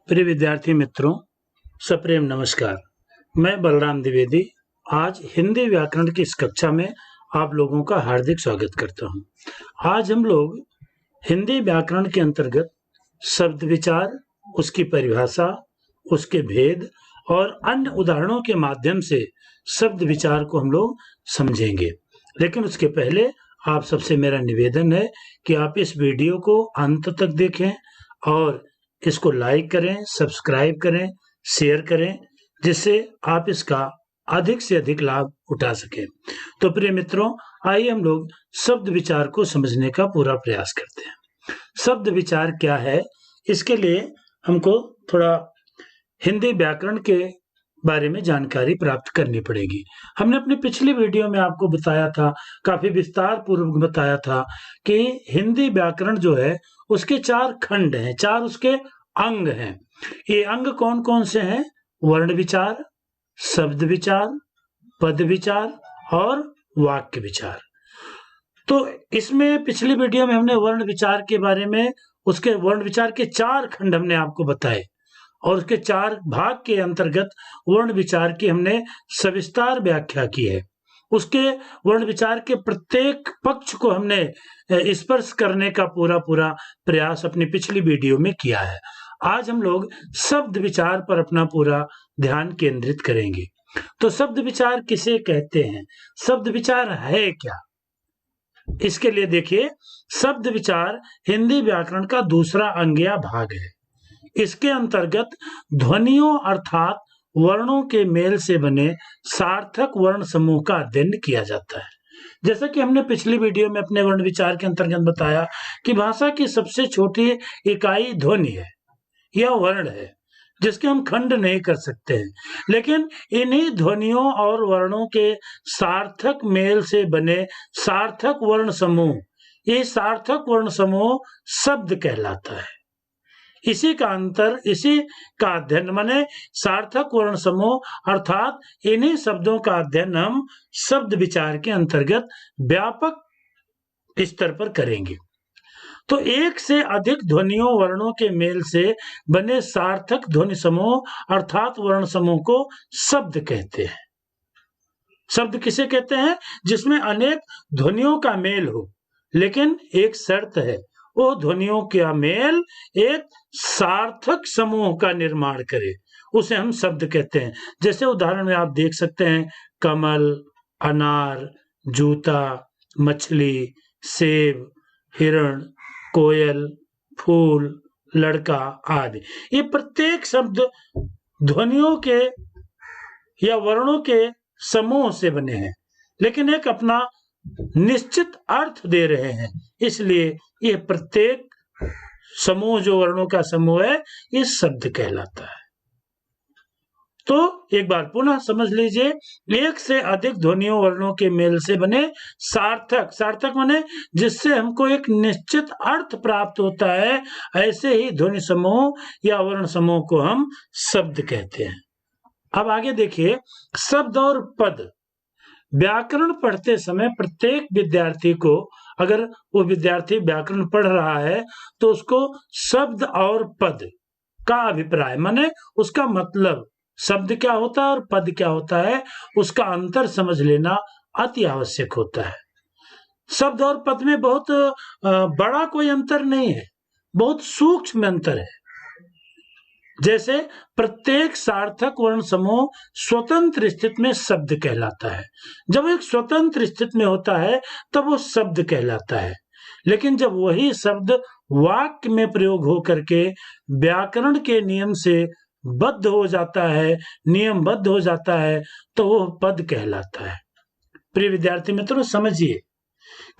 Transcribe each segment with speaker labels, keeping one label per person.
Speaker 1: प्रिय विद्यार्थी मित्रों, सप्रेम नमस्कार। मैं बलराम द्विवेदी आज हिंदी व्याकरण की इस कक्षा में आप लोगों का हार्दिक स्वागत करता हूं। आज हम लोग हिंदी व्याकरण के अंतर्गत शब्द विचार, उसकी परिभाषा, उसके भेद और अन्य उदाहरणों के माध्यम से शब्द विचार को हम लोग समझेंगे। लेकिन उसके पहले आप सबसे मेरा निवेदन है कि आप इस वीडियो को अंत तक देखें और इसको लाइक करें, सब्सक्राइब करें, शेयर करें, जिससे आप इसका अधिक से अधिक लाभ उठा सकें। तो प्रिय मित्रों, आइए हम लोग शब्द विचार को समझने का पूरा प्रयास करते हैं। शब्द विचार क्या है, इसके लिए हमको थोड़ा हिंदी व्याकरण के बारे में जानकारी प्राप्त करनी पड़ेगी। हमने अपनी पिछली वीडियो में आपको बताया था, काफी विस्तार पूर्वक बताया था कि हिंदी व्याकरण जो है उसके 4 खंड हैं, 4 उसके अंग हैं। ये अंग कौन कौन से हैं? वर्ण विचार, शब्द विचार, पद विचार और वाक्य विचार। तो इसमें पिछली वीडियो में हमने वर्ण विचार के बारे में, उसके वर्ण विचार के 4 खंड हमने आपको बताए और उसके 4 भाग के अंतर्गत वर्ण विचार की हमने सविस्तार व्याख्या की है। उसके वर्ण विचार के प्रत्येक पक्ष को हमने स्पर्श करने का पूरा प्रयास अपनी पिछली वीडियो में किया है। आज हम लोग शब्द विचार पर अपना पूरा ध्यान केंद्रित करेंगे। तो शब्द विचार किसे कहते हैं? शब्द विचार है क्या? इसके लिए देखिए, शब्द विचार हिंदी व्याकरण का दूसरा अंग या भाग है। इसके अंतर्गत ध्वनियों अर्थात वर्णों के मेल से बने सार्थक वर्ण समूह का अध्ययन किया जाता है। जैसा कि हमने पिछली वीडियो में अपने वर्ण विचार के अंतर्गत बताया कि भाषा की सबसे छोटी इकाई ध्वनि है या वर्ण है, जिसके हम खंड नहीं कर सकते हैं। लेकिन इन्हीं ध्वनियों और वर्णों के सार्थक मेल से बने सार्थक वर्ण समूह, ये सार्थक वर्ण समूह शब्द कहलाता है। इसी का अध्ययन माने सार्थक वर्ण समूह अर्थात इन्हीं शब्दों का अध्ययन हम शब्द विचार के अंतर्गत व्यापक स्तर पर करेंगे। तो एक से अधिक ध्वनियों वर्णों के मेल से बने सार्थक ध्वनि समूह अर्थात वर्ण समूह को शब्द कहते हैं। शब्द किसे कहते हैं? जिसमें अनेक ध्वनियों का मेल हो, लेकिन एक शर्त है, वो ध्वनियों का मेल एक सार्थक समूह का निर्माण करे, उसे हम शब्द कहते हैं। जैसे उदाहरण में आप देख सकते हैं, कमल, अनार, जूता, मछली, सेब, हिरण, कोयल, फूल, लड़का आदि। ये प्रत्येक शब्द ध्वनियों के या वर्णों के समूह से बने हैं, लेकिन एक अपना निश्चित अर्थ दे रहे हैं। इसलिए ये प्रत्येक समूह, जो वर्णों का समूह है, ये शब्द कहलाता है। तो एक बार पुनः समझ लीजिए, एक से अधिक ध्वनियों वर्णों के मेल से बने सार्थक माने जिससे हमको एक निश्चित अर्थ प्राप्त होता है, ऐसे ही ध्वनि समूह या वर्ण समूह को हम शब्द कहते हैं। अब आगे देखिए, शब्द और पद। व्याकरण पढ़ते समय प्रत्येक विद्यार्थी को, अगर वो विद्यार्थी व्याकरण पढ़ रहा है, तो उसको शब्द और पद का अभिप्राय माने उसका मतलब, शब्द क्या होता है और पद क्या होता है, उसका अंतर समझ लेना अति आवश्यक होता है। शब्द और पद में बहुत बड़ा कोई अंतर नहीं है, बहुत सूक्ष्म अंतर है। जैसे प्रत्येक सार्थक वर्ण समूह स्वतंत्र स्थिति में शब्द कहलाता है। जब एक स्वतंत्र स्थिति में होता है तब वो शब्द कहलाता है, लेकिन जब वही शब्द वाक्य में प्रयोग हो करके व्याकरण के नियम से बद्ध हो जाता है, नियमबद्ध हो जाता है, तो वो पद कहलाता है। प्रिय विद्यार्थी मित्रों, समझिए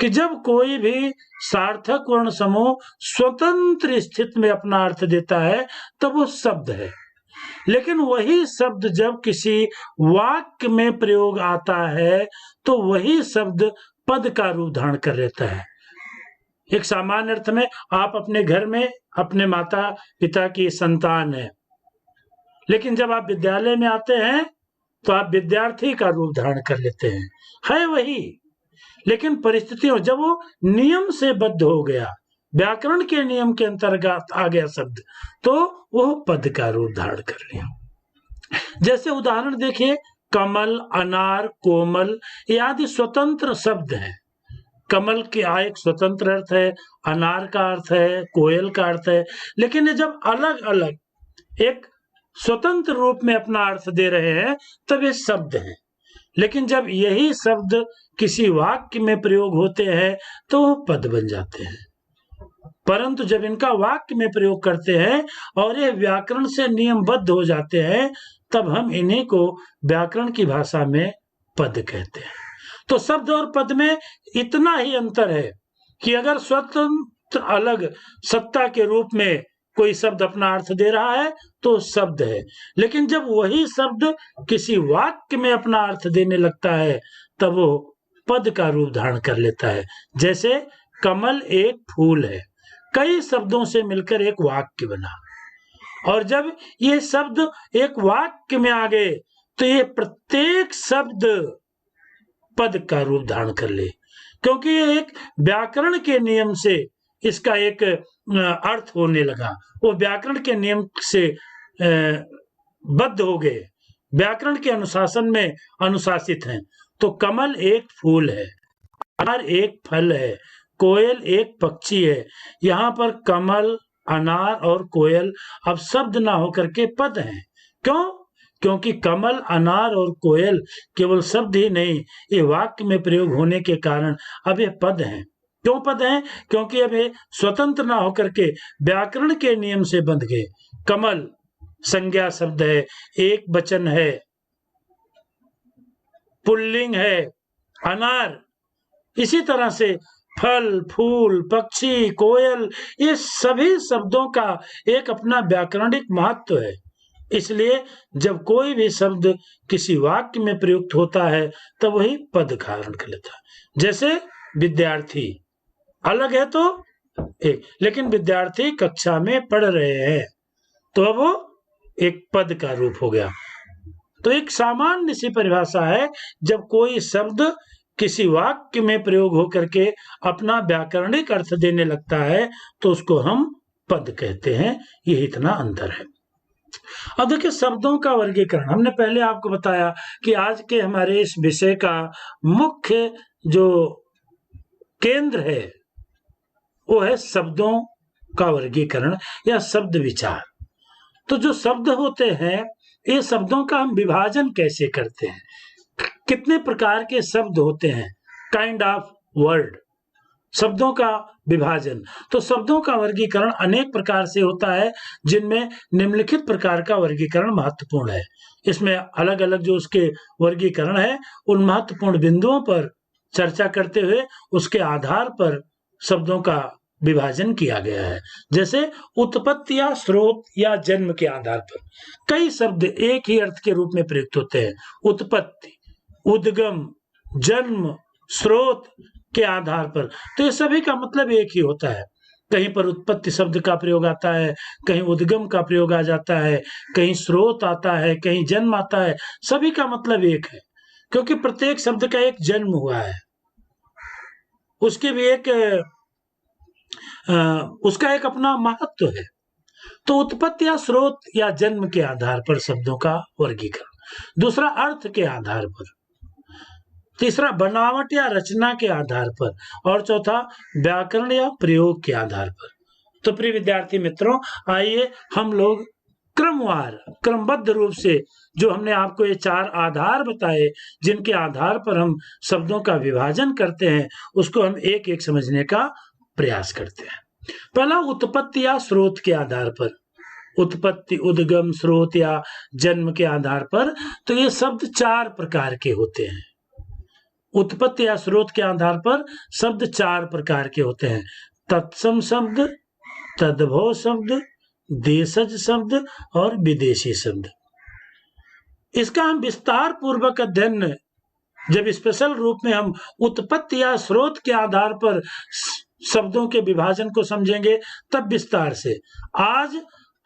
Speaker 1: कि जब कोई भी सार्थक वर्ण समूह स्वतंत्र स्थिति में अपना अर्थ देता है तब वो शब्द है, लेकिन वही शब्द जब किसी वाक्य में प्रयोग आता है तो वही शब्द पद का रूप धारण कर लेता है। एक सामान्य अर्थ में आप अपने घर में अपने माता पिता की संतान है, लेकिन जब आप विद्यालय में आते हैं तो आप विद्यार्थी का रूप धारण कर लेते हैं, है वही, लेकिन परिस्थितियों, जब वो नियम से बद्ध हो गया, व्याकरण के नियम के अंतर्गत आ गया शब्द तो वो पद का रूप धारण कर लिया। जैसे उदाहरण देखिए, कमल, अनार, कोमल ये आदि स्वतंत्र शब्द हैं। कमल का एक स्वतंत्र अर्थ है, अनार का अर्थ है, कोयल का अर्थ है, लेकिन ये जब अलग अलग एक स्वतंत्र रूप में अपना अर्थ दे रहे हैं तब ये शब्द हैं। लेकिन जब यही शब्द किसी वाक्य में प्रयोग होते हैं तो वो पद बन जाते हैं। परंतु जब इनका वाक्य में प्रयोग करते हैं और ये व्याकरण से नियमबद्ध हो जाते हैं तब हम इन्हीं को व्याकरण की भाषा में पद कहते हैं। तो शब्द और पद में इतना ही अंतर है कि अगर स्वतंत्र अलग सत्ता के रूप में कोई शब्द अपना अर्थ दे रहा है तो शब्द है, लेकिन जब वही शब्द किसी वाक्य में अपना अर्थ देने लगता है तब वो पद का रूप धारण कर लेता है। जैसे कमल एक फूल है, कई शब्दों से मिलकर एक वाक्य बना, और जब ये शब्द एक वाक्य में आ गए तो ये प्रत्येक शब्द पद का रूप धारण कर ले, क्योंकि ये एक व्याकरण के नियम से इसका एक अर्थ होने लगा। वो व्याकरण के नियम से बद्ध हो गए, व्याकरण के अनुशासन में अनुशासित हैं। तो कमल एक फूल है, अनार एक फल है, कोयल एक पक्षी है। यहाँ पर कमल, अनार और कोयल अब शब्द ना होकर के पद हैं। क्यों? क्योंकि कमल, अनार और कोयल केवल शब्द ही नहीं, ये वाक्य में प्रयोग होने के कारण अब ये पद हैं। क्यों पद हैं? क्योंकि अब ये स्वतंत्र ना होकर के व्याकरण के नियम से बंध गए। कमल संज्ञा शब्द है, एक वचन है, पुल्लिंग है। अनार इसी तरह से फल, फूल, पक्षी, कोयल, ये सभी शब्दों का एक अपना व्याकरणिक महत्व है। इसलिए जब कोई भी शब्द किसी वाक्य में प्रयुक्त होता है तब वही पद धारण कर लेता है। जैसे विद्यार्थी अलग है तो एक, लेकिन विद्यार्थी कक्षा में पढ़ रहे हैं तो अब वो एक पद का रूप हो गया। तो एक सामान्य सी परिभाषा है, जब कोई शब्द किसी वाक्य में प्रयोग होकर के अपना व्याकरणिक अर्थ देने लगता है तो उसको हम पद कहते हैं। ये इतना अंतर है। अब देखिए, शब्दों का वर्गीकरण हमने पहले आपको बताया कि आज के हमारे इस विषय का मुख्य जो केंद्र है वो है शब्दों का वर्गीकरण या शब्द विचार। तो जो शब्द होते हैं, ये शब्दों का हम विभाजन कैसे करते हैं, कितने प्रकार के शब्द होते हैं, काइंड ऑफ वर्ड, शब्दों का विभाजन। तो शब्दों का वर्गीकरण अनेक प्रकार से होता है, जिनमें निम्नलिखित प्रकार का वर्गीकरण महत्वपूर्ण है। इसमें अलग अलग जो उसके वर्गीकरण है, उन महत्वपूर्ण बिंदुओं पर चर्चा करते हुए उसके आधार पर शब्दों का विभाजन किया गया है। जैसे उत्पत्ति या स्रोत या जन्म के आधार पर कई शब्द एक ही अर्थ के रूप में प्रयुक्त होते हैं। उत्पत्ति, उद्गम, जन्म, स्रोत के आधार पर, तो ये सभी का मतलब एक ही होता है। कहीं पर उत्पत्ति शब्द का प्रयोग आता है, कहीं उद्गम का प्रयोग आ जाता है, कहीं स्रोत आता है, कहीं जन्म आता है। सभी का मतलब एक है, क्योंकि प्रत्येक शब्द का एक जन्म हुआ है, उसके भी एक उसका एक अपना महत्व है। तो उत्पत्ति या स्रोत या जन्म के आधार पर शब्दों का वर्गीकरण। दूसरा, अर्थ के आधार पर। तीसरा, बनावट या रचना के आधार पर। और चौथा, व्याकरण या प्रयोग के आधार पर। तो प्रिय विद्यार्थी मित्रों, आइए हम लोग क्रमवार, क्रमबद्ध रूप से जो हमने आपको ये 4 आधार बताए, जिनके आधार पर हम शब्दों का विभाजन करते हैं, उसको हम एक एक समझने का प्रयास करते हैं। पहला, उत्पत्ति या स्रोत के आधार पर। उत्पत्ति, उद्गम, स्रोत या जन्म के आधार पर तो ये शब्द 4 प्रकार के होते हैं। उत्पत्ति या स्रोत के आधार पर शब्द 4 प्रकार के होते हैं। तत्सम शब्द, तद्भव शब्द, देशज शब्द और विदेशी शब्द। इसका हम विस्तार पूर्वक अध्ययन जब स्पेशल रूप में हम उत्पत्ति या स्रोत के आधार पर शब्दों के विभाजन को समझेंगे तब विस्तार से। आज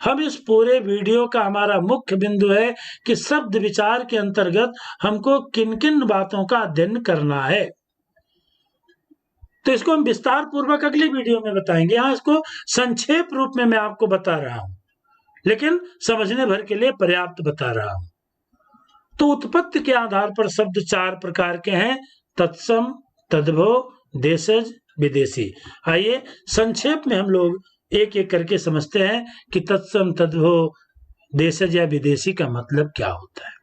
Speaker 1: हम इस पूरे वीडियो का हमारा मुख्य बिंदु है कि शब्द विचार के अंतर्गत हमको किन किन बातों का अध्ययन करना है। तो इसको हम विस्तार पूर्वक अगली वीडियो में बताएंगे। यहाँ इसको संक्षेप रूप में मैं आपको बता रहा हूं, लेकिन समझने भर के लिए पर्याप्त बता रहा हूं। तो उत्पत्ति के आधार पर शब्द 4 प्रकार के हैं: तत्सम, तद्भव, देशज, विदेशी। आइए संक्षेप में हम लोग एक एक करके समझते हैं कि तत्सम, तद्भव, देशज या विदेशी का मतलब क्या होता है।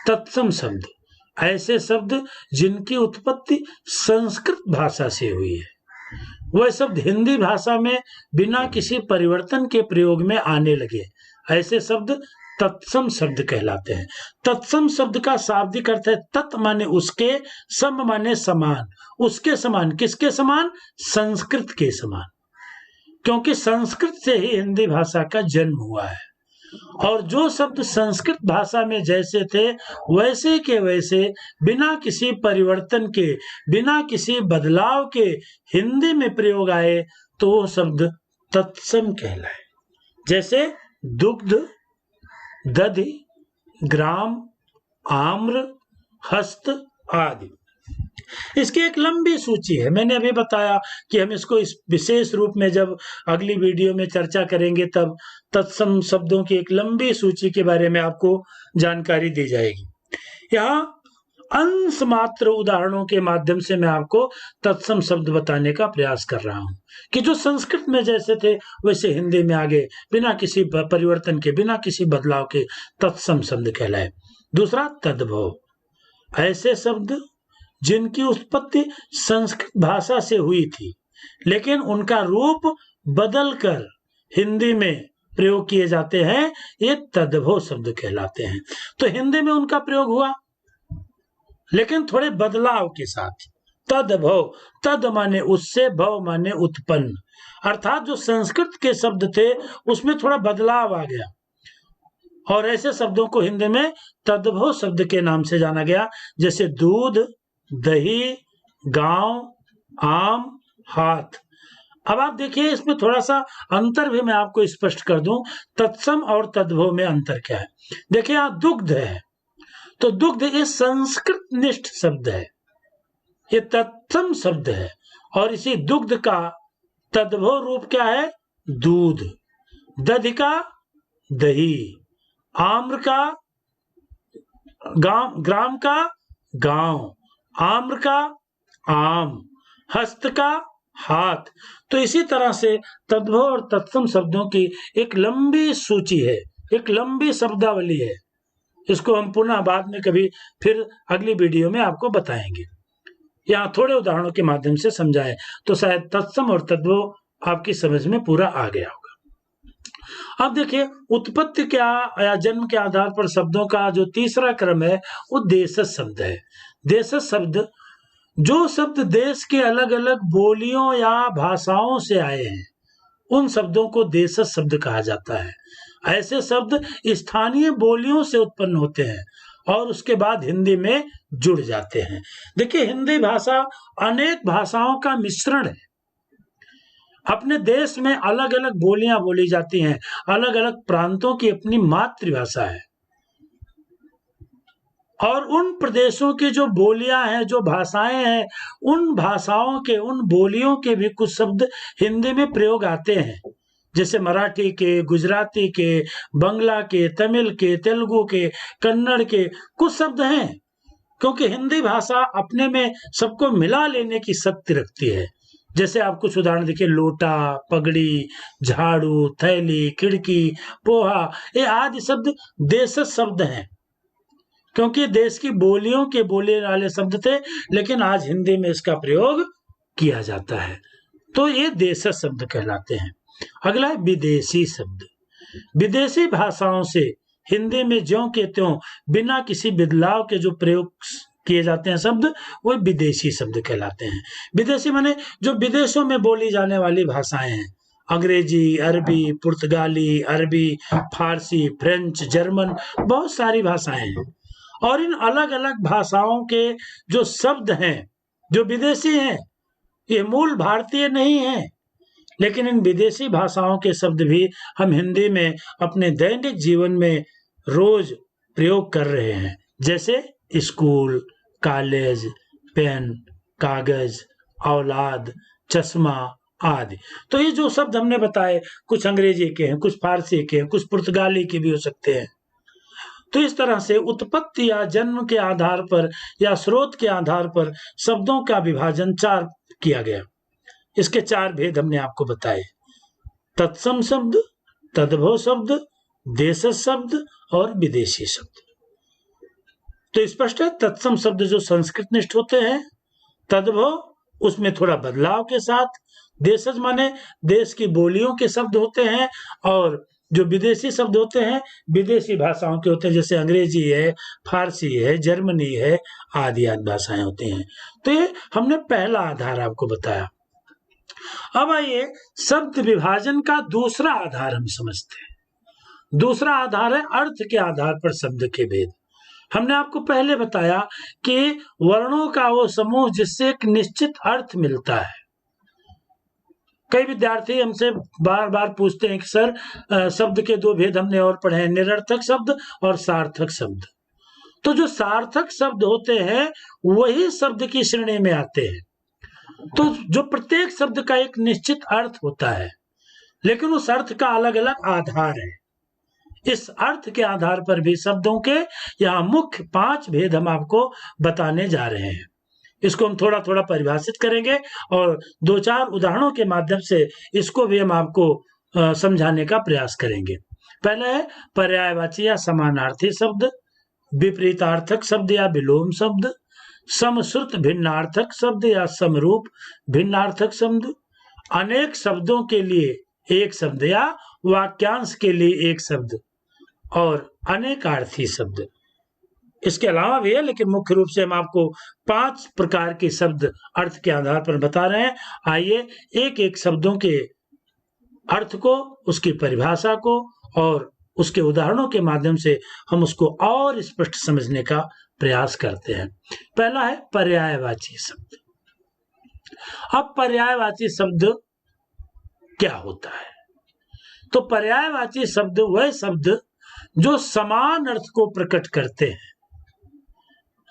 Speaker 1: तत्सम शब्द ऐसे शब्द जिनकी उत्पत्ति संस्कृत भाषा से हुई है, वह शब्द हिंदी भाषा में बिना किसी परिवर्तन के प्रयोग में आने लगे, ऐसे शब्द तत्सम शब्द कहलाते हैं। तत्सम शब्द का शाब्दिक अर्थ है तत् माने उसके, सम माने समान। उसके समान, किसके समान? संस्कृत के समान, क्योंकि संस्कृत से ही हिंदी भाषा का जन्म हुआ है। और जो शब्द संस्कृत भाषा में जैसे थे वैसे के वैसे बिना किसी परिवर्तन के, बिना किसी बदलाव के हिंदी में प्रयोग आए, तो वो शब्द तत्सम कहलाए। जैसे दुग्ध, दधि, ग्राम, आम्र, हस्त आदि। इसकी एक लंबी सूची है। मैंने अभी बताया कि हम इसको इस विशेष रूप में जब अगली वीडियो में चर्चा करेंगे तब तत्सम शब्दों की एक लंबी सूची के बारे में आपको जानकारी दी जाएगी। यहाँ अंश मात्र उदाहरणों के माध्यम से मैं आपको तत्सम शब्द बताने का प्रयास कर रहा हूँ कि जो संस्कृत में जैसे थे वैसे हिंदी में आगे बिना किसी परिवर्तन के, बिना किसी बदलाव के तत्सम शब्द कहलाए। दूसरा तद्भव, ऐसे शब्द जिनकी उत्पत्ति संस्कृत भाषा से हुई थी लेकिन उनका रूप बदलकर हिंदी में प्रयोग किए जाते हैं, ये तद्भव शब्द कहलाते हैं। तो हिंदी में उनका प्रयोग हुआ लेकिन थोड़े बदलाव के साथ। तद्भव, तद माने उससे, भव माने उत्पन्न, अर्थात जो संस्कृत के शब्द थे उसमें थोड़ा बदलाव आ गया और ऐसे शब्दों को हिंदी में तद्भव शब्द के नाम से जाना गया। जैसे दूध, दही, गांव, आम, हाथ। अब आप देखिए इसमें थोड़ा सा अंतर भी मैं आपको स्पष्ट कर दूं, तत्सम और तद्भव में अंतर क्या है। देखिए यहाँ दुग्ध है, तो दुग्ध ये संस्कृत निष्ठ शब्द है, ये तत्सम शब्द है, और इसी दुग्ध का तद्भव रूप क्या है? दूध। दधि का दही, आम्र का ग्राम का गांव, आम्र का आम, हस्त का हाथ। तो इसी तरह से तद्भव और तत्सम शब्दों की एक लंबी सूची है, एक लंबी शब्दावली है। इसको हम पुनः बाद में कभी फिर अगली वीडियो में आपको बताएंगे। यहाँ थोड़े उदाहरणों के माध्यम से समझाएं तो शायद तत्सम और तद्भव आपकी समझ में पूरा आ गया होगा। अब देखिए उत्पत्ति या जन्म के आधार पर शब्दों का जो तीसरा क्रम है वो देशज शब्द है। देशज शब्द, जो शब्द देश के अलग अलग बोलियों या भाषाओं से आए हैं उन शब्दों को देशज शब्द कहा जाता है। ऐसे शब्द स्थानीय बोलियों से उत्पन्न होते हैं और उसके बाद हिंदी में जुड़ जाते हैं। देखिए हिंदी भाषा अनेक भाषाओं का मिश्रण है। अपने देश में अलग अलग बोलियां बोली जाती हैं, अलग अलग प्रांतों की अपनी मातृभाषा है, और उन प्रदेशों की जो बोलियां हैं, जो भाषाएं हैं, उन भाषाओं के, उन बोलियों के भी कुछ शब्द हिंदी में प्रयोग आते हैं। जैसे मराठी के, गुजराती के, बंगला के, तमिल के, तेलुगु के, कन्नड़ के कुछ शब्द हैं, क्योंकि हिंदी भाषा अपने में सबको मिला लेने की शक्ति रखती है। जैसे आप कुछ उदाहरण देखिए, लोटा, पगड़ी, झाड़ू, थैली, खिड़की, पोहा, ये आदि शब्द देशज शब्द हैं, क्योंकि देश की बोलियों के बोले वाले शब्द थे, लेकिन आज हिंदी में इसका प्रयोग किया जाता है, तो ये देशज शब्द कहलाते हैं। अगला है विदेशी शब्द। विदेशी भाषाओं से हिंदी में ज्यों के त्यों बिना किसी बदलाव के जो प्रयोग किए जाते हैं शब्द, वो विदेशी शब्द कहलाते हैं। विदेशी माने जो विदेशों में बोली जाने वाली भाषाएं हैं, अंग्रेजी, अरबी, पुर्तगाली, अरबी, फारसी, फ्रेंच, जर्मन, बहुत सारी भाषाएं हैं। और इन अलग अलग भाषाओं के जो शब्द हैं, जो विदेशी हैं, ये मूल भारतीय नहीं है, लेकिन इन विदेशी भाषाओं के शब्द भी हम हिंदी में अपने दैनिक जीवन में रोज प्रयोग कर रहे हैं। जैसे स्कूल, कॉलेज, पेन, कागज औलाद, चश्मा आदि। तो ये जो शब्द हमने बताए, कुछ अंग्रेजी के हैं, कुछ फारसी के हैं, कुछ पुर्तगाली के भी हो सकते हैं। तो इस तरह से उत्पत्ति या जन्म के आधार पर या स्रोत के आधार पर शब्दों का विभाजन 4 किया गया। इसके 4 भेद हमने आपको बताए। तत्सम शब्द, तद्भव शब्द, देशज शब्द और विदेशी शब्द। तो स्पष्ट है, तत्सम शब्द जो संस्कृत निष्ठ होते हैं, तद्भव उसमें थोड़ा बदलाव के साथ, देशज माने देश की बोलियों के शब्द होते हैं, और जो विदेशी शब्द होते हैं विदेशी भाषाओं के होते हैं, जैसे अंग्रेजी है, फारसी है, जर्मनी है, आदि भाषाएं होती हैं। तो ये हमने पहला आधार आपको बताया। अब आइए शब्द विभाजन का दूसरा आधार हम समझते हैं। दूसरा आधार है अर्थ के आधार पर शब्द के भेद। हमने आपको पहले बताया कि वर्णों का वो समूह जिससे एक निश्चित अर्थ मिलता है। कई विद्यार्थी हमसे बार बार पूछते हैं कि सर शब्द के 2 भेद हमने और पढ़े हैं, निरर्थक शब्द और सार्थक शब्द। तो जो सार्थक शब्द होते हैं वही शब्द की श्रेणी में आते हैं। तो जो प्रत्येक शब्द का एक निश्चित अर्थ होता है, लेकिन उस अर्थ का अलग अलग आधार है। इस अर्थ के आधार पर भी शब्दों के यहाँ मुख्य 5 भेद हम आपको बताने जा रहे हैं। इसको हम थोड़ा थोड़ा परिभाषित करेंगे और 2-4 उदाहरणों के माध्यम से इसको भी हम आपको समझाने का प्रयास करेंगे। पहला है पर्यायवाची या समानार्थी शब्द, विपरीतार्थक शब्द या विलोम शब्द, समश्रुत भिन्नार्थक शब्द या समरूप भिन्नार्थक शब्द, अनेक शब्दों के लिए एक शब्द या वाक्यांश के लिए एक शब्द, और अनेकार्थी शब्द। इसके अलावा भी है, लेकिन मुख्य रूप से हम आपको 5 प्रकार के शब्द अर्थ के आधार पर बता रहे हैं। आइए एक एक शब्दों के अर्थ को, उसकी परिभाषा को और उसके उदाहरणों के माध्यम से हम उसको और स्पष्ट समझने का प्रयास करते हैं। पहला है पर्यायवाची शब्द। अब पर्यायवाची शब्द क्या होता है? तो पर्यायवाची शब्द वह शब्द जो समान अर्थ को प्रकट करते हैं,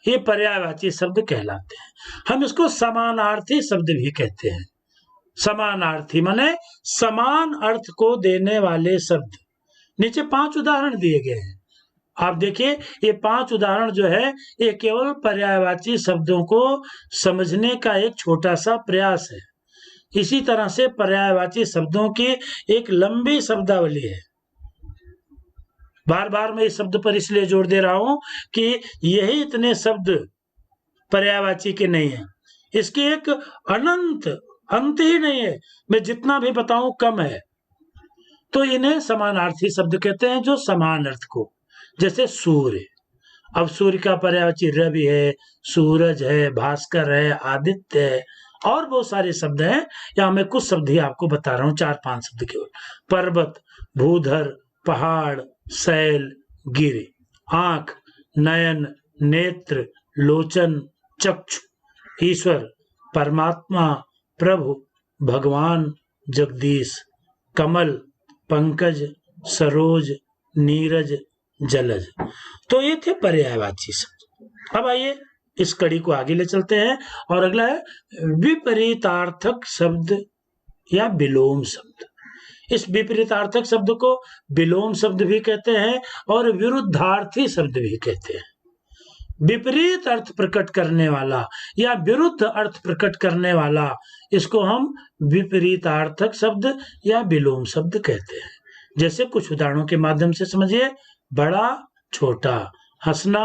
Speaker 1: ये पर्यायवाची शब्द कहलाते हैं। हम इसको समानार्थी शब्द भी कहते हैं। समानार्थी माने समान अर्थ को देने वाले शब्द। नीचे 5 उदाहरण दिए गए हैं, आप देखिए। ये 5 उदाहरण जो है ये केवल पर्यायवाची शब्दों को समझने का एक छोटा सा प्रयास है। इसी तरह से पर्यायवाची शब्दों की एक लंबी शब्दावली है। बार बार मैं इस शब्द पर इसलिए जोर दे रहा हूं कि यही इतने शब्द पर्यायवाची के नहीं है। इसकी एक अनंत अंत ही नहीं है। मैं जितना भी बताऊं कम है। तो इन्हें समानार्थी शब्द कहते हैं, जो समान अर्थ को, जैसे सूर्य। अब सूर्य का पर्यायवाची रवि है, सूरज है, भास्कर है, आदित्य है, और बहुत सारे शब्द हैं। यहाँ मैं कुछ शब्द ही आपको बता रहा हूँ, 4-5 शब्द केवल। पर्वत, भूधर, पहाड़, शैल, गिरि, आंख, नयन, नेत्र, लोचन, चक्षु, ईश्वर, परमात्मा, प्रभु, भगवान, जगदीश, कमल, पंकज, सरोज, नीरज, जलज। तो ये थे पर्यायवाची शब्द। अब आइए इस कड़ी को आगे ले चलते हैं, और अगला है विपरीतार्थक शब्द या विलोम शब्द। इस विपरीतार्थक शब्द को विलोम शब्द भी कहते हैं और विरुद्धार्थी शब्द भी कहते हैं। विपरीत अर्थ प्रकट करने वाला या विरुद्ध अर्थ प्रकट करने वाला, इसको हम विपरीतार्थक शब्द या विलोम शब्द कहते हैं। जैसे कुछ उदाहरणों के माध्यम से समझिए। बड़ा, छोटा, हंसना,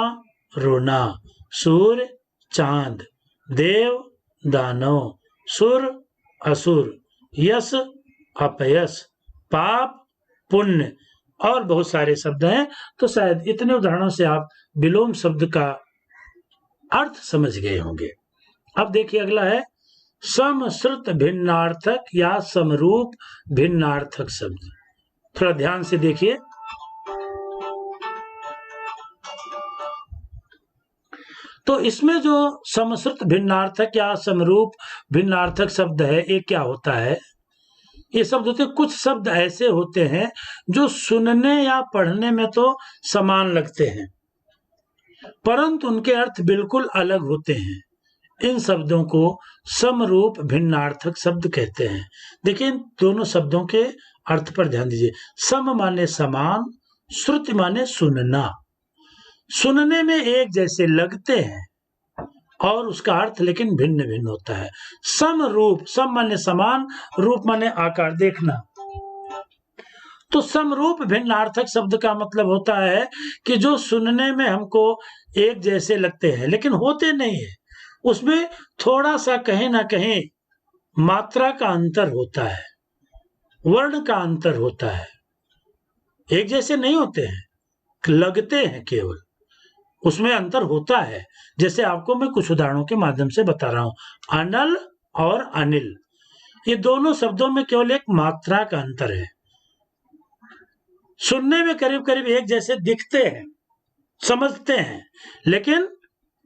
Speaker 1: रोना, सूर्य, चांद, देव, दानव, सुर, असुर, यश, अपयश, पाप, पुण्य, और बहुत सारे शब्द हैं। तो शायद इतने उदाहरणों से आप विलोम शब्द का अर्थ समझ गए होंगे। अब देखिए अगला है समश्रुत भिन्नार्थक या समरूप भिन्नार्थक शब्द। थोड़ा ध्यान से देखिए। तो इसमें जो समश्रुत भिन्नार्थक या समरूप भिन्नार्थक शब्द है, ये क्या होता है? ये शब्द होते, कुछ शब्द ऐसे होते हैं जो सुनने या पढ़ने में तो समान लगते हैं, परंतु उनके अर्थ बिल्कुल अलग होते हैं। इन शब्दों को समरूप भिन्नार्थक शब्द कहते हैं। देखिए इन दोनों शब्दों के अर्थ पर ध्यान दीजिए। सम माने समान, श्रुति माने सुनना। सुनने में एक जैसे लगते हैं और उसका अर्थ लेकिन भिन्न भिन्न होता है। समरूप, सम माने समान, रूप माने आकार, देखना। तो समरूप भिन्नार्थक शब्द का मतलब होता है कि जो सुनने में हमको एक जैसे लगते हैं लेकिन होते नहीं है, उसमें थोड़ा सा कहीं ना कहीं मात्रा का अंतर होता है, वर्ण का अंतर होता है, एक जैसे नहीं होते हैं, लगते हैं केवल, उसमें अंतर होता है। जैसे आपको मैं कुछ उदाहरणों के माध्यम से बता रहा हूं। अनल और अनिल, ये दोनों शब्दों में केवल एक मात्रा का अंतर है। सुनने में करीब करीब एक जैसे दिखते हैं, समझते हैं, लेकिन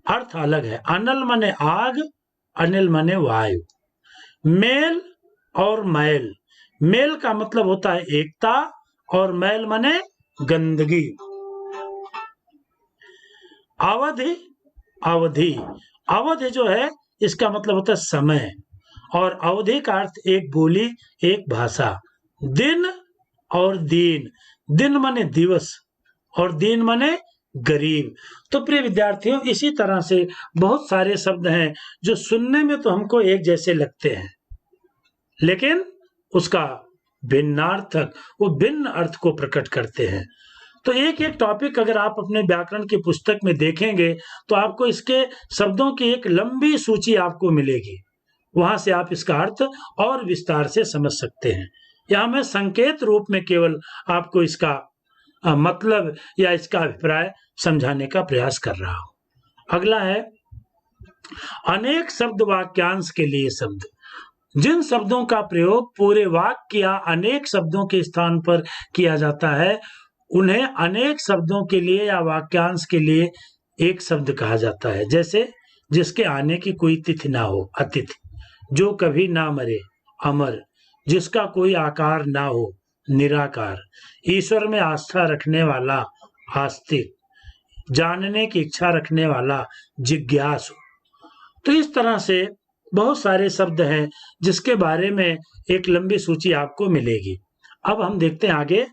Speaker 1: अर्थ अलग है। अनल माने आग, अनिल माने वायु। मेल और मैल, मेल का मतलब होता है एकता और मैल माने गंदगी। अवधि, अवधि, अवधि जो है इसका मतलब होता है समय, और अवधि का अर्थ एक बोली, एक भाषा। दिन और दीन, दिन माने दिवस और दीन माने गरीब। तो प्रिय विद्यार्थियों, इसी तरह से बहुत सारे शब्द हैं जो सुनने में तो हमको एक जैसे लगते हैं लेकिन उसका भिन्नार्थक, वो भिन्न अर्थ को प्रकट करते हैं। तो एक एक टॉपिक अगर आप अपने व्याकरण की पुस्तक में देखेंगे तो आपको इसके शब्दों की एक लंबी सूची आपको मिलेगी। वहां से आप इसका अर्थ और विस्तार से समझ सकते हैं। यहाँ मैं संकेत रूप में केवल आपको इसका मतलब या इसका अभिप्राय समझाने का प्रयास कर रहा हूं। अगला है अनेक शब्द वाक्यांश के लिए शब्द। जिन शब्दों का प्रयोग पूरे वाक्य या अनेक शब्दों के स्थान पर किया जाता है उन्हें अनेक शब्दों के लिए या वाक्यांश के लिए एक शब्द कहा जाता है। जैसे जिसके आने की कोई तिथि ना हो, अतिथि। जो कभी ना मरे, अमर। जिसका कोई आकार ना हो, निराकार। ईश्वर में आस्था रखने वाला, आस्तिक। जानने की इच्छा रखने वाला, जिज्ञासु। तो इस तरह से बहुत सारे शब्द हैं जिसके बारे में एक लंबी सूची आपको मिलेगी। अब हम देखते हैं आगे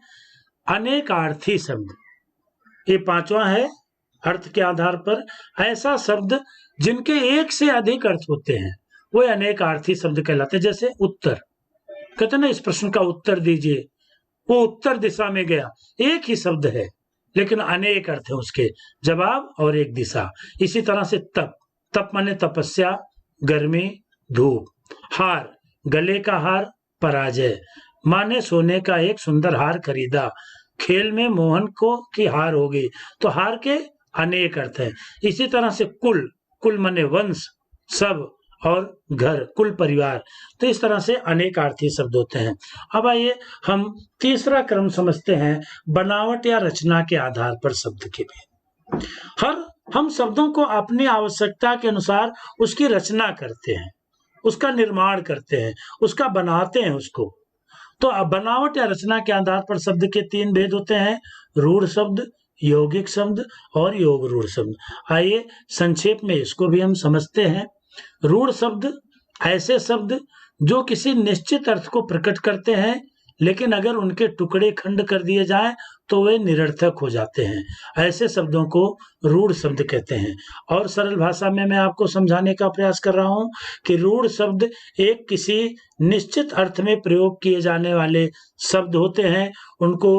Speaker 1: अनेकार्थी शब्द। ये पांचवा है अर्थ के आधार पर। ऐसा शब्द जिनके एक से अधिक अर्थ होते हैं वो अनेकार्थी शब्द कहलाते हैं। जैसे उत्तर, कहते ना इस प्रश्न का उत्तर दीजिए, वो उत्तर दिशा में गया, एक ही शब्द है लेकिन अनेक अर्थ है उसके, जवाब और एक दिशा। इसी तरह से तप, तप माने तपस्या, गर्मी, धूप। हार, गले का हार, पराजय माने सोने का एक सुंदर हार खरीदा। खेल में मोहन को की हार हो गई, तो हार के अनेक अर्थ है। इसी तरह से कुल, कुल माने वंश, सब और घर, कुल परिवार। तो इस तरह से अनेकार्थी शब्द होते हैं। अब आइए हम तीसरा क्रम समझते हैं, बनावट या रचना के आधार पर शब्द के भी। हम शब्दों को अपनी आवश्यकता के अनुसार उसकी रचना करते हैं, उसका निर्माण करते हैं, उसका बनाते हैं उसको। तो बनावट या रचना के आधार पर शब्द के तीन भेद होते हैं, रूढ़ शब्द, यौगिक शब्द और योग रूढ़ शब्द। आइए संक्षेप में इसको भी हम समझते हैं। रूढ़ शब्द ऐसे शब्द जो किसी निश्चित अर्थ को प्रकट करते हैं लेकिन अगर उनके टुकड़े खंड कर दिए जाएं तो वे निरर्थक हो जाते हैं। ऐसे शब्दों को रूढ़ शब्द कहते हैं। और सरल भाषा में मैं आपको समझाने का प्रयास कर रहा हूं कि रूढ़ शब्द एक किसी निश्चित अर्थ में प्रयोग किए जाने वाले शब्द होते हैं। उनको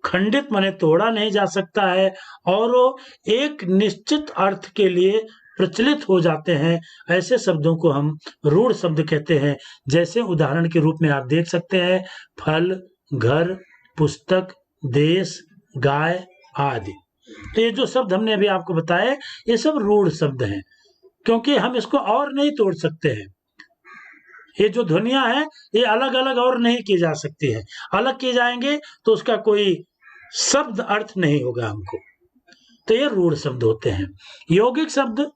Speaker 1: खंडित माने तोड़ा नहीं जा सकता है और वो एक निश्चित अर्थ के लिए प्रचलित हो जाते हैं। ऐसे शब्दों को हम रूढ़ शब्द कहते हैं। जैसे उदाहरण के रूप में आप देख सकते हैं फल, घर, पुस्तक, देश, गाय आदि। तो ये जो शब्द हमने अभी आपको बताए ये सब रूढ़ शब्द हैं, क्योंकि हम इसको और नहीं तोड़ सकते हैं। ये जो ध्वनियां हैं ये अलग अलग और नहीं की जा सकती है। अलग किए जाएंगे तो उसका कोई शब्द अर्थ नहीं होगा हमको। तो ये रूढ़ शब्द होते हैं। यौगिक शब्द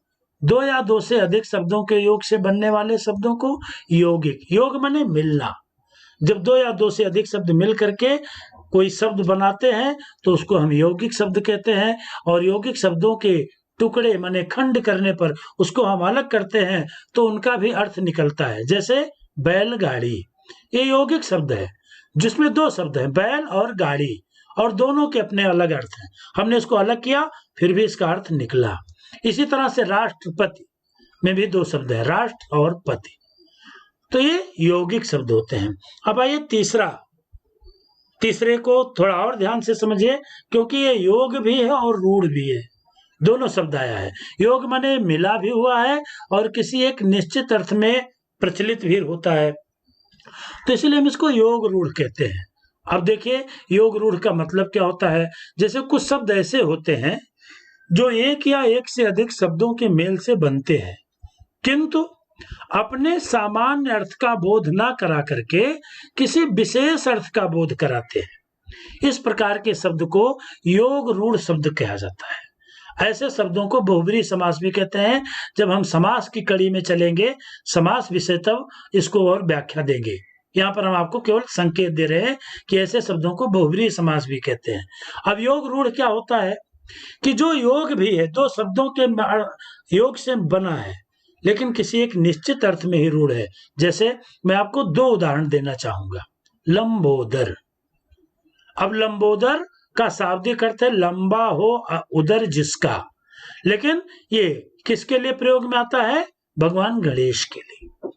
Speaker 1: दो या दो से अधिक शब्दों के योग से बनने वाले शब्दों को यौगिक, योग माने मिलना। जब दो या दो से अधिक शब्द मिल करके कोई शब्द बनाते हैं तो उसको हम यौगिक शब्द कहते हैं। और यौगिक शब्दों के टुकड़े माने खंड करने पर उसको हम अलग करते हैं तो उनका भी अर्थ निकलता है। जैसे बैलगाड़ी, ये यौगिक शब्द है जिसमें दो शब्द हैं, बैल और गाड़ी, और दोनों के अपने अलग अर्थ हैं। हमने इसको अलग किया फिर भी इसका अर्थ निकला। इसी तरह से राष्ट्रपति में भी दो शब्द है, राष्ट्र और पति, तो ये यौगिक शब्द होते हैं। अब आइए तीसरे को थोड़ा और ध्यान से समझिए, क्योंकि ये योग भी है और रूढ़ भी है, दोनों शब्द आया है। योग माने मिला भी हुआ है और किसी एक निश्चित अर्थ में प्रचलित भी होता है, तो इसलिए हम इसको योग रूढ़ कहते हैं। अब देखिए योग रूढ़ का मतलब क्या होता है। जैसे कुछ शब्द ऐसे होते हैं जो एक या एक से अधिक शब्दों के मेल से बनते हैं, किंतु अपने सामान्य अर्थ का बोध ना करा करके किसी विशेष अर्थ का बोध कराते हैं। इस प्रकार के शब्द को योग रूढ़ शब्द कहा जाता है। ऐसे शब्दों को बहुब्रीहि समास भी कहते हैं। जब हम समास की कड़ी में चलेंगे, समास विषय, तब इसको और व्याख्या देंगे। यहाँ पर हम आपको केवल संकेत दे रहे हैं कि ऐसे शब्दों को बहुब्रीहि समास भी कहते हैं। अब योग रूढ़ क्या होता है कि जो योग भी है, दो शब्दों के योग से बना है, लेकिन किसी एक निश्चित अर्थ में ही रूढ़ है। जैसे मैं आपको दो उदाहरण देना चाहूंगा। लंबोदर, अब लंबोदर का शाब्दिक अर्थ है लंबा हो उदर जिसका, लेकिन ये किसके लिए प्रयोग में आता है? भगवान गणेश के लिए।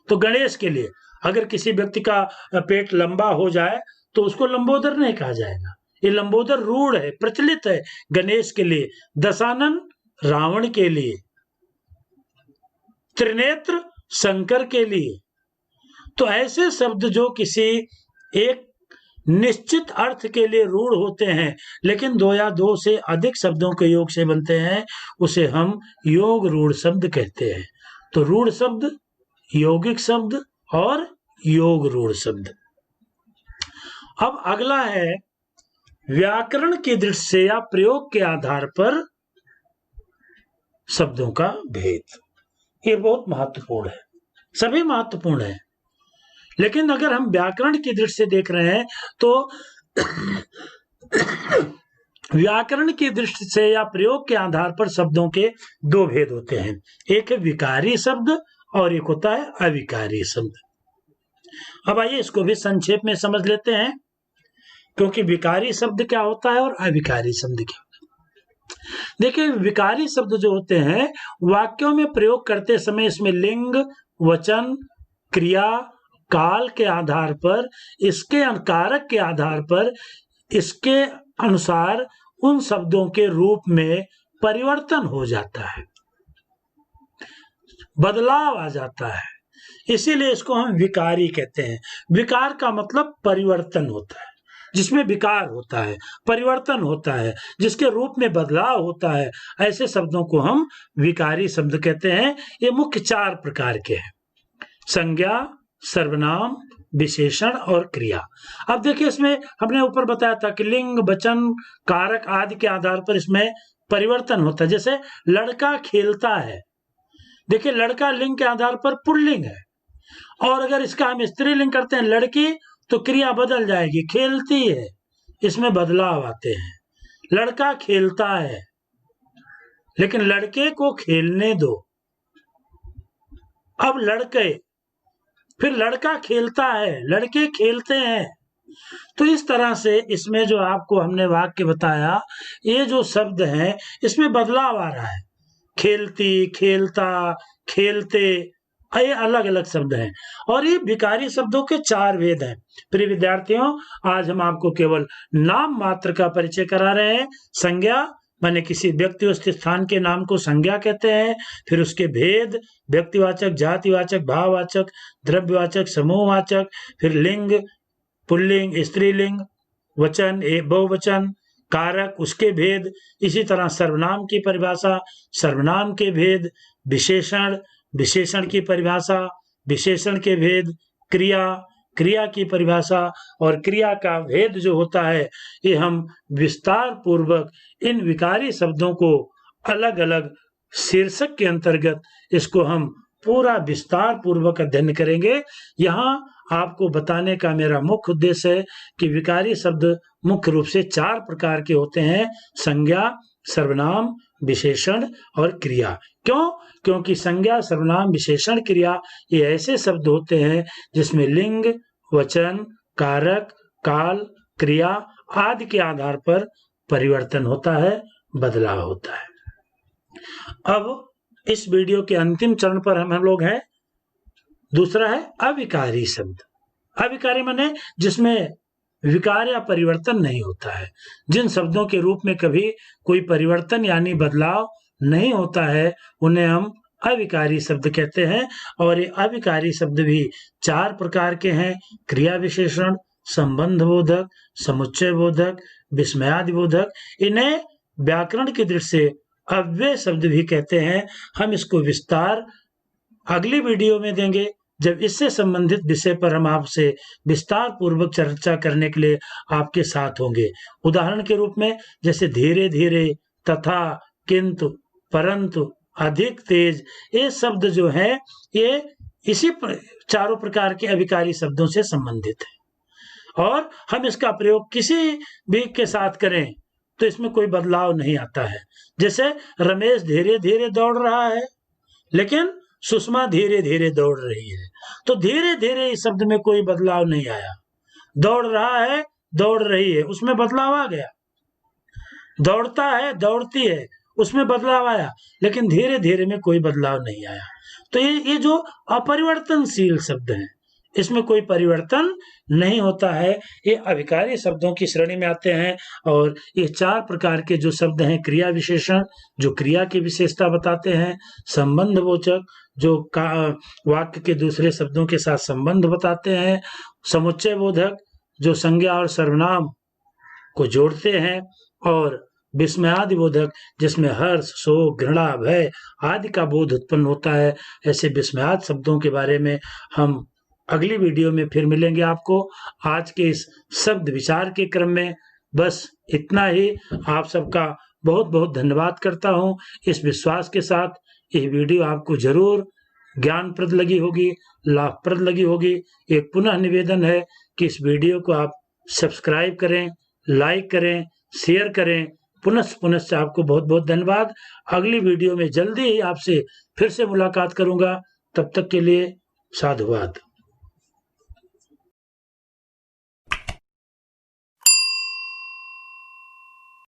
Speaker 1: तो गणेश के लिए अगर किसी व्यक्ति का पेट लंबा हो जाए तो उसको लंबोदर नहीं कहा जाएगा। ये लंबोदर रूढ़ है, प्रचलित है गणेश के लिए, दशानन रावण के लिए, त्रिनेत्र शंकर के लिए। तो ऐसे शब्द जो किसी एक निश्चित अर्थ के लिए रूढ़ होते हैं, लेकिन दो या दो से अधिक शब्दों के योग से बनते हैं, उसे हम योग रूढ़ शब्द कहते हैं। तो रूढ़ शब्द, यौगिक शब्द और योग रूढ़ शब्द। अब अगला है व्याकरण की दृष्टि से या प्रयोग के आधार पर शब्दों का भेद। ये बहुत महत्वपूर्ण है, सभी महत्वपूर्ण है, लेकिन अगर हम व्याकरण की दृष्टि से देख रहे हैं तो व्याकरण की दृष्टि से या प्रयोग के आधार पर शब्दों के दो भेद होते हैं। एक है विकारी शब्द और एक होता है अविकारी शब्द। अब आइए इसको भी संक्षेप में समझ लेते हैं, क्योंकि विकारी शब्द क्या होता है और अविकारी शब्द क्या होता है। देखिए विकारी शब्द जो होते हैं वाक्यों में प्रयोग करते समय इसमें लिंग, वचन, क्रिया, काल के आधार पर, इसके कारक के आधार पर, इसके अनुसार उन शब्दों के रूप में परिवर्तन हो जाता है, बदलाव आ जाता है, इसीलिए इसको हम विकारी कहते हैं। विकार का मतलब परिवर्तन होता है, जिसमें विकार होता है, परिवर्तन होता है, जिसके रूप में बदलाव होता है, ऐसे शब्दों को हम विकारी शब्द कहते हैं। ये मुख्य चार प्रकार के हैं: संज्ञा, सर्वनाम, विशेषण और क्रिया। अब देखिए इसमें हमने ऊपर बताया था कि लिंग, वचन, कारक आदि के आधार पर इसमें परिवर्तन होता है। जैसे लड़का खेलता है, देखिए लड़का लिंग के आधार पर पुल्लिंग है, और अगर इसका हम स्त्रीलिंग करते हैं लड़की, तो क्रिया बदल जाएगी, खेलती है, इसमें बदलाव आते हैं। लड़का खेलता है, लेकिन लड़के को खेलने दो। अब लड़के, फिर लड़का खेलता है, लड़के खेलते हैं। तो इस तरह से इसमें जो आपको हमने वाक्य बताया, ये जो शब्द हैं इसमें बदलाव आ रहा है। खेलती, खेलता, खेलते, ये अलग अलग शब्द हैं, और ये विकारी शब्दों के चार भेद हैं। प्रिय विद्यार्थियों, आज हम आपको केवल नाम मात्र का परिचय करा रहे हैं। संज्ञा माने किसी व्यक्ति वस्तु स्थान के नाम को संज्ञा कहते हैं। फिर उसके भेद, व्यक्तिवाचक, जातिवाचक, भाववाचक, द्रव्यवाचक, समूहवाचक, फिर लिंग, पुल्लिंग, स्त्रीलिंग, वचन, बहुवचन, कारक, उसके भेद, इसी तरह सर्वनाम की परिभाषा, सर्वनाम के भेद, विशेषण, विशेषण की परिभाषा, विशेषण के भेद, क्रिया, क्रिया की परिभाषा और क्रिया का भेद जो होता है, ये हम विस्तार पूर्वक इन विकारी शब्दों को अलग अलग शीर्षक के अंतर्गत इसको हम पूरा विस्तार पूर्वक अध्ययन करेंगे। यहाँ आपको बताने का मेरा मुख्य उद्देश्य है कि विकारी शब्द मुख्य रूप से चार प्रकार के होते हैं: संज्ञा, सर्वनाम, विशेषण और क्रिया। क्यों? क्योंकि संज्ञा, सर्वनाम, विशेषण, क्रिया ये ऐसे शब्द होते हैं जिसमें लिंग, वचन, कारक, काल, क्रिया आदि के आधार पर परिवर्तन होता है, बदलाव होता है। अब इस वीडियो के अंतिम चरण पर हम लोग हैं। दूसरा है अविकारी शब्द। अविकारी माने जिसमें विकार या परिवर्तन नहीं होता है। जिन शब्दों के रूप में कभी कोई परिवर्तन यानी बदलाव नहीं होता है, उन्हें हम अविकारी शब्द कहते हैं। और ये अविकारी शब्द भी 4 प्रकार के हैं: क्रिया विशेषण, संबंध बोधक, समुच्चय बोधक, विस्मयादि बोधक। इन्हें व्याकरण की दृष्टि से अव्यय शब्द भी कहते हैं। हम इसको विस्तार अगली वीडियो में देंगे, जब इससे संबंधित विषय पर हम आपसे विस्तार पूर्वक चर्चा करने के लिए आपके साथ होंगे। उदाहरण के रूप में जैसे धीरे धीरे, तथा, किंतु, परंतु, अधिक, तेज, ये शब्द जो हैं ये इसी चारों प्रकार के अविकारी शब्दों से संबंधित है। और हम इसका प्रयोग किसी भी के साथ करें तो इसमें कोई बदलाव नहीं आता है। जैसे रमेश धीरे धीरे दौड़ रहा है, लेकिन सुषमा धीरे धीरे दौड़ रही है, तो धीरे धीरे इस शब्द में कोई बदलाव नहीं आया। दौड़ रहा है, दौड़ रही है, उसमें बदलाव आ गया। दौड़ता है, दौड़ती है, उसमें बदलाव आया, लेकिन धीरे धीरे में कोई बदलाव नहीं आया। तो ये जो अपरिवर्तनशील शब्द हैं, इसमें कोई परिवर्तन नहीं होता है, ये अविकारी शब्दों की श्रेणी में आते हैं। और ये 4 प्रकार के जो शब्द हैं: क्रिया विशेषण जो क्रिया की विशेषता बताते हैं, संबंध बोचक जो वाक्य के दूसरे शब्दों के साथ संबंध बताते हैं, समुच्चय बोधक जो संज्ञा और सर्वनाम को जोड़ते हैं, और विस्मयादि बोधक जिसमें हर्ष, शोक, घृणा, भय आदि का बोध उत्पन्न होता है। ऐसे विस्मयाद शब्दों के बारे में हम अगली वीडियो में फिर मिलेंगे आपको। आज के इस शब्द विचार के क्रम में बस इतना ही। आप सबका बहुत बहुत धन्यवाद करता हूँ, इस विश्वास के साथ यह वीडियो आपको जरूर ज्ञानप्रद लगी होगी, लाभप्रद लगी होगी। एक पुनः निवेदन है कि इस वीडियो को आप सब्सक्राइब करें, लाइक करें, शेयर करें। पुनः आपको बहुत बहुत धन्यवाद। अगली वीडियो में जल्दी ही आपसे फिर से मुलाकात करूंगा। तब तक के लिए साधुवाद।